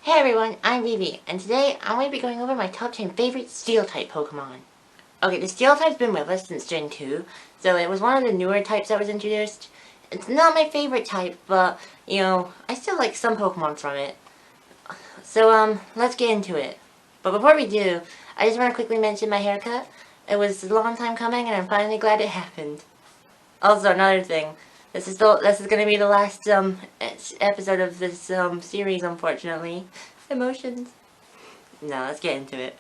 Hey everyone, I'm Vivi, and today I'm going to be going over my top 10 favorite Steel-type Pokemon. Okay, the Steel-type's been with us since Gen 2, so it was one of the newer types that was introduced. It's not my favorite type, but, I still like some Pokemon from it. So, let's get into it. But before we do, I just want to quickly mention my haircut. It was a long time coming, and I'm finally glad it happened. Also, another thing. This is going to be the last episode of this series, unfortunately. Emotions. No, let's get into it.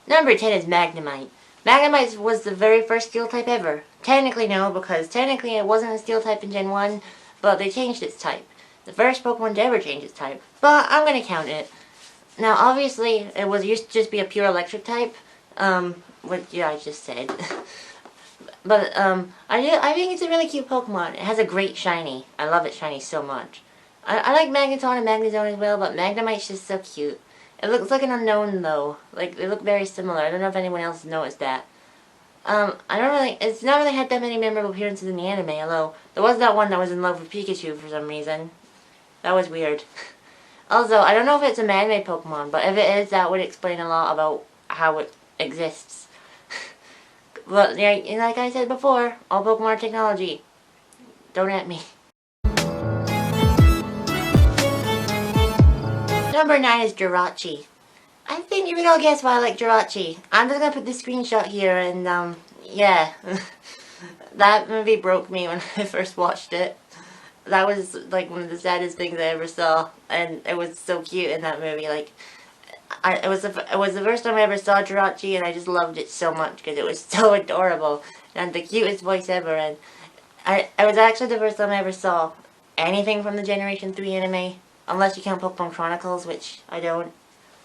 Number 10 is Magnemite. Magnemite was the very first steel type ever. Technically no, because technically it wasn't a steel type in Gen 1, but they changed its type. The first Pokemon to ever change its type, but I'm going to count it. Now, obviously, it used to just be a pure electric type, what I just said. But, I think it's a really cute Pokemon. It has a great shiny. I love its shiny so much. I like Magneton and Magnezone as well, but Magnemite's just so cute. It looks like an unknown, though. Like, they look very similar. I don't know if anyone else has noticed that. It's not really had that many memorable appearances in the anime, although there was that one that was in love with Pikachu for some reason. That was weird. Also, I don't know if it's a man-made Pokemon, but if it is, that would explain a lot about how it exists. But, yeah, like I said before, all Pokemon are technology. Don't at me. Number 9 is Jirachi. I think you can all guess why I like Jirachi. I'm just gonna put the screenshot here and, yeah. That movie broke me when I first watched it. That was, like, one of the saddest things I ever saw. And it was so cute in that movie, like... It was the first time I ever saw Jirachi, and I just loved it so much because it was so adorable and the cutest voice ever. And it was actually the first time I ever saw anything from the Generation 3 anime, unless you count Pokemon Chronicles, which I don't.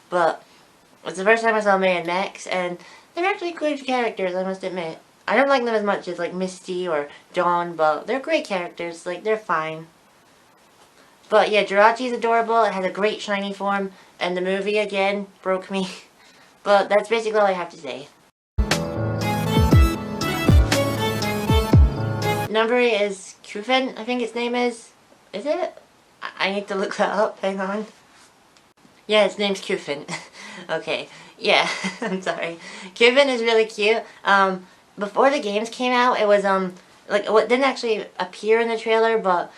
But it's the first time I saw May and Max, and they're actually good characters, I must admit. I don't like them as much as like Misty or Dawn, but they're great characters. Like, they're fine. But yeah, Jirachi's adorable. It has a great shiny form. And the movie, again, broke me. But that's basically all I have to say. Number 8 is Cuffin, I think its name is. Is it? I need to look that up. Hang on. Yeah, its name's Cuffin. Okay. Yeah, I'm sorry. Cuffin is really cute. Before the games came out, it was, it didn't actually appear in the trailer, but,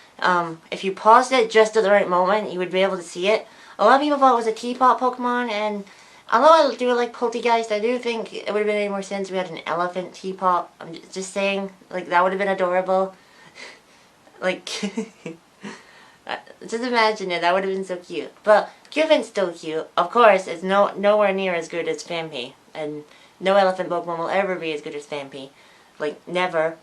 if you paused it just at the right moment, you would be able to see it. A lot of people thought it was a teapot Pokemon, and although I do like Poltegeist, I do think it would have made more sense if we had an elephant teapot. I'm just saying, like, that would have been adorable. Like, just imagine it, that would have been so cute. But Cuffin's still cute. Of course, it's nowhere near as good as Phanpy, and no elephant Pokemon will ever be as good as Phanpy. Like, never.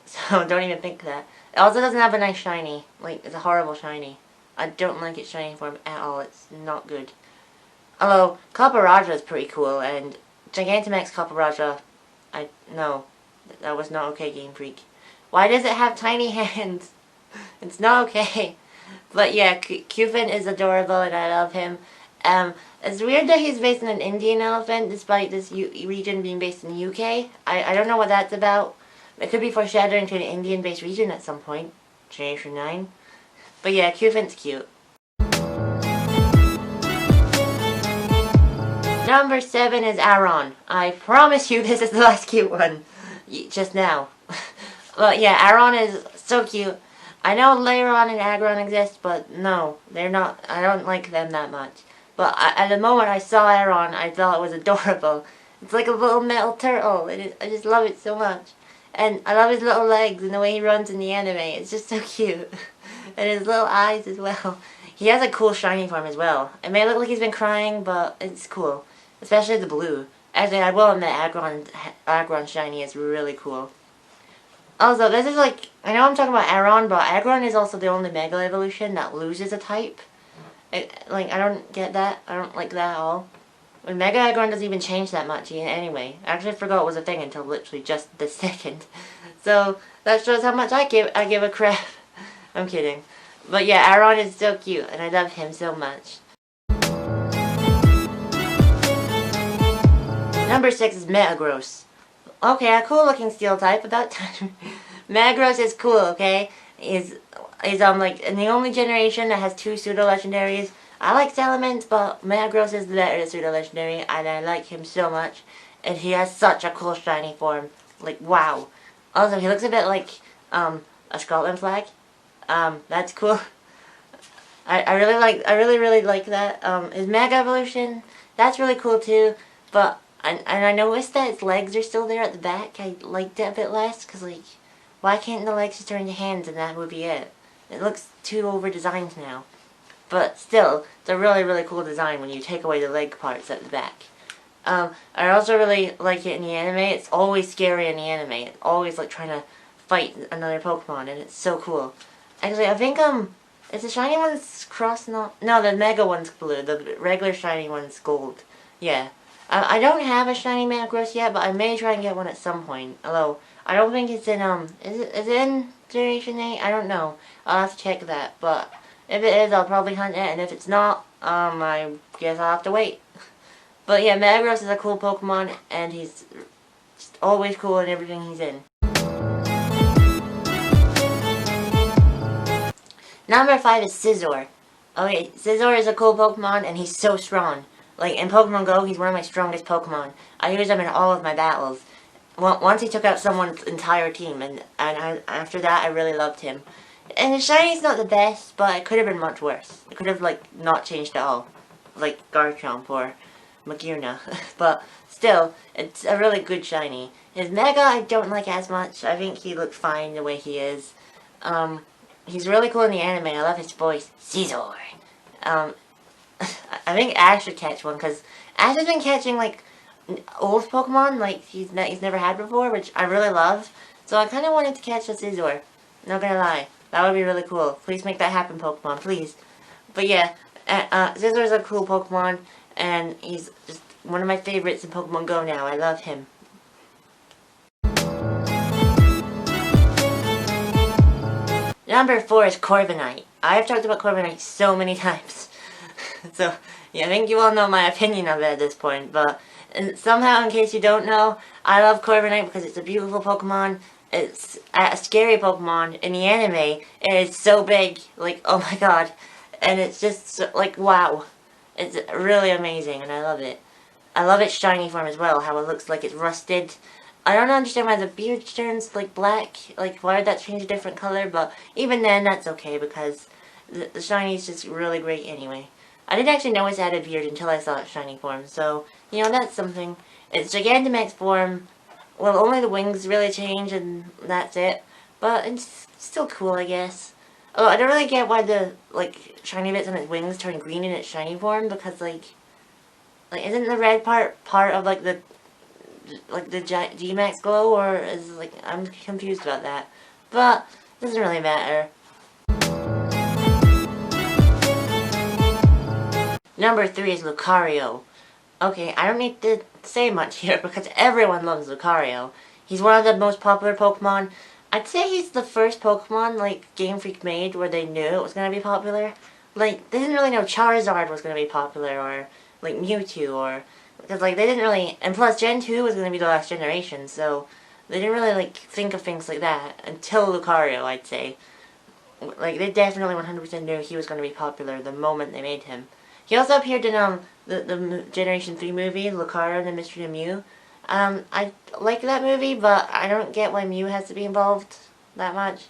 So don't even think that. It also doesn't have a nice shiny. Like, it's a horrible shiny. I don't like its shiny form at all. It's not good. Although, Copperajah is pretty cool, and Gigantamax Copperajah, no. That was not okay, Game Freak. Why does it have tiny hands? It's not okay. But yeah, Cuffin is adorable, and I love him. It's weird that he's based on an Indian elephant, despite this region being based in the UK. I don't know what that's about. It could be foreshadowing to an Indian-based region at some point. Generation 9. But yeah, Cuffin's cute. Number 7 is Aeron. I promise you this is the last cute one. Just now. But yeah, Aeron is so cute. I know Aeron and Aeron exist, but no, they're not. I don't like them that much. But at the moment I saw Aeron, I thought it was adorable. It's like a little metal turtle. I just love it so much. And I love his little legs and the way he runs in the anime. It's just so cute. And his little eyes as well. He has a cool shiny form as well. It may look like he's been crying, but it's cool. Especially the blue. Actually, I will admit Aeron shiny is really cool. Also, this is like, I know I'm talking about Aeron, but Aeron is also the only Mega Evolution that loses a type. I don't get that. I don't like that at all. And Mega Aeron doesn't even change that much anyway. I actually forgot it was a thing until literally just this second. So, that shows how much I give a crap. I'm kidding. But yeah, Aeron is so cute, and I love him so much. Number 6 is Megagross. Okay, a cool looking steel type, about time. Megagross is cool, okay? He's like in the only generation that has 2 pseudo legendaries. I like Salamence, but Megagross is the better pseudo legendary, and I like him so much. And he has such a cool shiny form. Like, wow. Also, he looks a bit like a Scotland flag. That's cool. I really like that. His Mega Evolution, that's really cool too. But and I noticed that its legs are still there at the back. I liked it a bit less, cause like, why can't the legs just turn into hands and that would be it? It looks too over designed now. But still, it's a really cool design when you take away the leg parts at the back. I also really like it in the anime. It's always scary in the anime. It's always like trying to fight another Pokemon, and it's so cool. Actually, I think is the shiny one's cross? No, the Mega one's blue. The regular shiny one's gold. Yeah. I don't have a shiny Megagross yet, but I may try and get one at some point. Although I don't think it's in is it in Generation 8? I don't know. I'll have to check that. But if it is, I'll probably hunt it, and if it's not, I guess I'll have to wait. But yeah, Megagross is a cool Pokemon, and he's just always cool in everything he's in. Number 5 is Scizor. Okay, Scizor is a cool Pokemon, and he's so strong. Like, in Pokemon Go, he's one of my strongest Pokemon. I use him in all of my battles. Once he took out someone's entire team, and after that, I really loved him. And his shiny's not the best, but it could have been much worse. It could have, like, not changed at all. Like Garchomp or Magearna. But still, it's a really good shiny. His Mega I don't like as much. I think he looks fine the way he is. He's really cool in the anime. I love his voice. Scizor. I think Ash should catch one, because Ash has been catching, like, old Pokemon, like, he's never had before, which I really love. So I kind of wanted to catch a Scizor. Not gonna lie. That would be really cool. Please make that happen, Pokemon, please. But yeah, Scizor is a cool Pokemon, and he's just one of my favorites in Pokemon Go now. I love him. Number 4 is Corbinite. I have talked about Corbinite so many times. So, yeah, I think you all know my opinion of it at this point, but somehow, in case you don't know, I love Corbinite because it's a beautiful Pokemon. It's a scary Pokemon. In the anime, it is so big, like, oh my god. And it's just, so, like, wow. It's really amazing, and I love it. I love its shiny form as well, how it looks like it's rusted. I don't understand why the beard turns, like, black. Like, why would that change a different color? But even then, that's okay, because the shiny is just really great anyway. I didn't actually know it had a beard until I saw its shiny form, so, you know, that's something. Its Gigantamax form, well, only the wings really change, and that's it. But it's still cool, I guess. Oh, I don't really get why the, like, shiny bits on its wings turn green in its shiny form, because, like isn't the red part of, like, the G-Max glow, or is, like, I'm confused about that. But, it doesn't really matter. Number 3 is Lucario. Okay, I don't need to say much here because everyone loves Lucario. He's one of the most popular Pokemon. I'd say he's the first Pokemon, like, Game Freak made where they knew it was going to be popular. Like, they didn't really know Charizard was going to be popular, or, like, Mewtwo, or... Because, like, they didn't really... And plus, Gen 2 was going to be the last generation, so... They didn't really, like, think of things like that until Lucario, I'd say. Like, they definitely 100% knew he was going to be popular the moment they made him. He also appeared in the Generation 3 movie, Lucario and the Mystery of Mew. I like that movie, but I don't get why Mew has to be involved that much.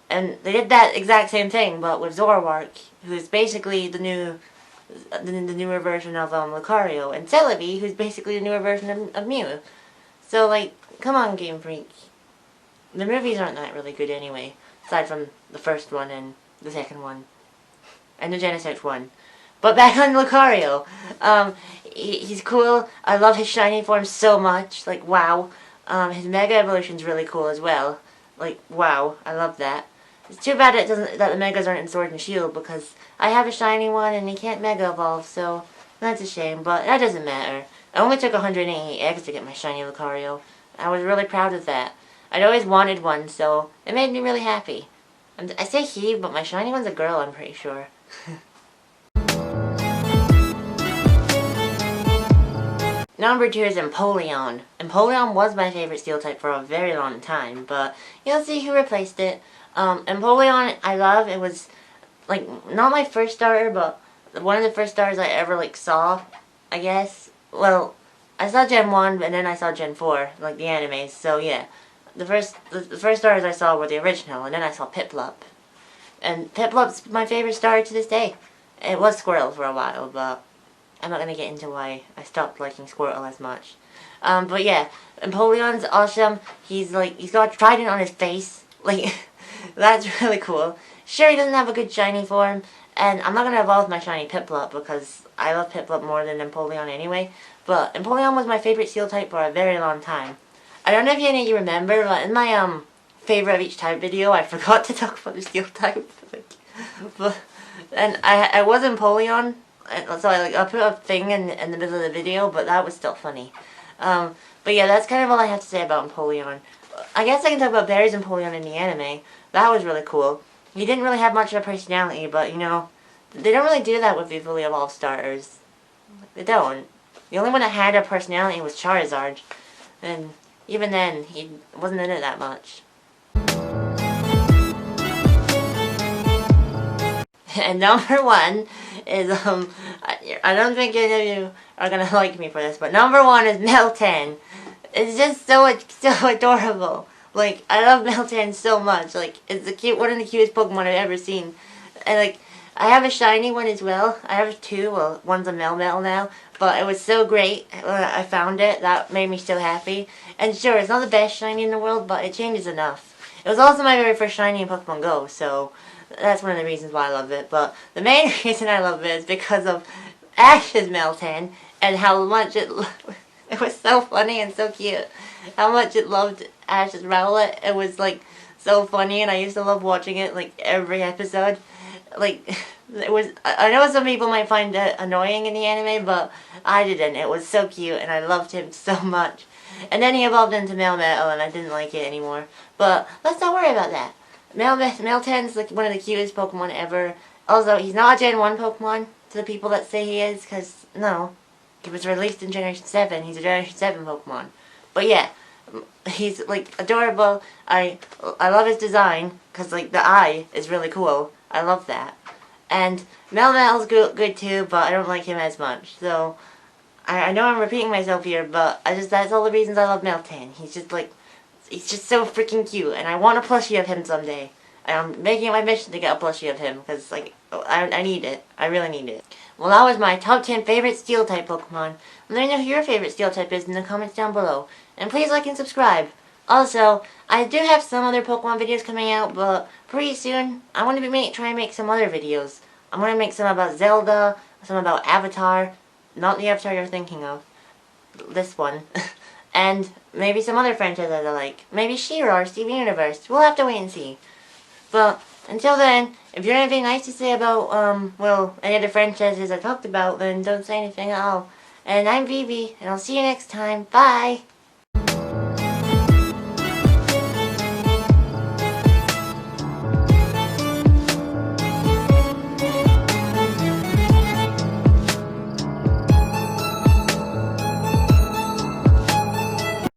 And they did that exact same thing, but with Zoroark, who's basically the newer version of Lucario, and Celebi, who's basically the newer version of Mew. So, like, come on, Game Freak. The movies aren't that really good anyway, aside from the first one and the second one, and the Genesis one. But back on Lucario, he's cool. I love his shiny form so much. Like, wow. His Mega Evolution's really cool as well. Like, wow. I love that. It's too bad that the Megas aren't in Sword and Shield, because I have a shiny one and he can't Mega Evolve, so that's a shame. But that doesn't matter. I only took 180 eggs to get my shiny Lucario. I was really proud of that. I'd always wanted one, so it made me really happy. I say he, but my shiny one's a girl, I'm pretty sure. Number 2 is Napoleon. Napoleon was my favorite steel type for a very long time, but you'll see who replaced it. Napoleon, I love. It was, like, not my first starter, but one of the first starters I ever, like, saw, I guess. Well, I saw Gen 1, and then I saw Gen 4, like, the animes, so, yeah. The first starters I saw were the original, and then I saw Piplup. And Piplup's my favorite starter to this day. It was Squirtle for a while, but I'm not gonna get into why I stopped liking Squirtle as much. But yeah, Napoleon's awesome. He's got a trident on his face. Like, that's really cool. Sure, he doesn't have a good shiny form, and I'm not gonna evolve my shiny Piplup because I love Piplup more than Napoleon anyway. But Napoleon was my favorite Steel type for a very long time. I don't know if any of you remember, but in my favorite of each type video, I forgot to talk about the Steel type. And I was Napoleon, so I put a thing in the middle of the video, but that was still funny. But yeah, that's kind of all I have to say about Napoleon. I guess I can talk about Barry's Napoleon in the anime. That was really cool. He didn't really have much of a personality, but you know, they don't really do that with the fully evolved starters. They don't. The only one that had a personality was Charizard, and even then, he wasn't in it that much. And number one is, I don't think any of you are gonna like me for this, but number one is Meltan. It's just so adorable. Like, I love Meltan so much. Like, it's one of the cutest Pokemon I've ever seen. And like, I have a shiny one as well. I have two. Well, one's a Melmetal now. But it was so great when I found it. That made me so happy. And sure, it's not the best shiny in the world, but it changes enough. It was also my very first shiny in Pokemon Go, so that's one of the reasons why I love it. But the main reason I love it is because of Ash's Meltan and how much it was so funny and so cute. How much it loved Ash's Rowlet. It was like so funny, and I used to love watching it like every episode. Like, it was, I know some people might find it annoying in the anime, but I didn't. It was so cute, and I loved him so much. And then he evolved into Melmetal, and I didn't like it anymore. But let's not worry about that. Meltan's like one of the cutest Pokemon ever. Also, he's not a Gen 1 Pokemon to the people that say he is, because, no. He was released in Generation 7. He's a Generation 7 Pokemon. But yeah, he's like adorable. I love his design, because like the eye is really cool. I love that. And Melmetal's good too, but I don't like him as much. So, I know I'm repeating myself here, but that's all the reasons I love Meltan. He's just so freaking cute, and I want a plushie of him someday. I'm making it my mission to get a plushie of him, because, like, I need it. I really need it. Well, that was my top 10 favorite Steel-type Pokemon. Let me know who your favorite Steel-type is in the comments down below. And please like and subscribe. Also, I do have some other Pokemon videos coming out, but pretty soon, I want to try and make some other videos. I'm going to make some about Zelda, some about Avatar, not the Avatar you're thinking of, this one, and maybe some other franchises I like. Maybe She-Ra or Steven Universe. We'll have to wait and see. But until then, if you have anything nice to say about, well, any of the franchises I talked about, then don't say anything at all. And I'm Vivi, and I'll see you next time. Bye!